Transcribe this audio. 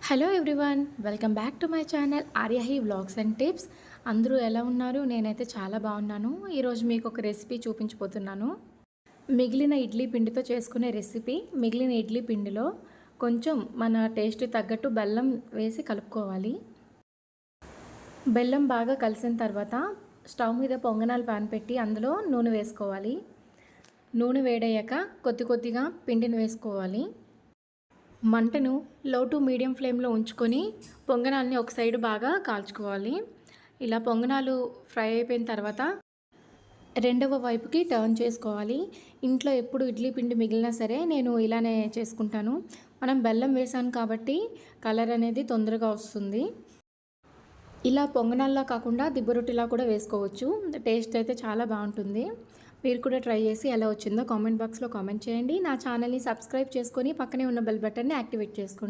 Hello everyone, welcome back to my channel Aryahi vlogs and tips. అందరూ ఎలా ఉన్నారు? నేనైతే చాలా బాగున్నాను. ఈరోజు మీకు ఒక రెసిపీ చూపించబోతున్నాను. మిగిలిన ఇడ్లీ పిండితో చేసుకునే రెసిపీ. మిగిలిన ఇడ్లీ పిండిలో కొంచెం మన టేస్ట్ తగ్గట్టు బెల్లం వేసి కలుపుకోవాలి. బెల్లం బాగా కలిసిన తర్వాత స్టవ్ మీద పొంగనాలు పాన్ పెట్టి అందులో నూనె వేసుకోవాలి. నూనె వేడయ్యాక కొద్ది కొద్దిగా పిండిని వేసుకోవాలి. మంటను లో టు మీడియం ఫ్లేమ్లో ఉంచుకొని పొంగనాలని ఒక సైడ్ బాగా కాల్చుకోవాలి. ఇలా పొంగనాలు ఫ్రై అయిపోయిన తర్వాత రెండవ వైపుకి టర్న్ చేసుకోవాలి. ఇంట్లో ఎప్పుడు ఇడ్లీ పిండి మిగిలినా సరే నేను ఇలానే చేసుకుంటాను. మనం బెల్లం వేసాను కాబట్టి కలర్ అనేది తొందరగా వస్తుంది. ఇలా పొంగనాల్లా కాకుండా దిబ్బరొట్టిలా కూడా వేసుకోవచ్చు. టేస్ట్ అయితే చాలా బాగుంటుంది. మీరు కూడా ట్రై చేసి ఎలా వచ్చిందో కామెంట్ బాక్స్లో కామెంట్ చేయండి. నా ఛానల్ని సబ్స్క్రైబ్ చేసుకొని పక్కనే ఉన్న బెల్ బటన్ని యాక్టివేట్ చేసుకోండి.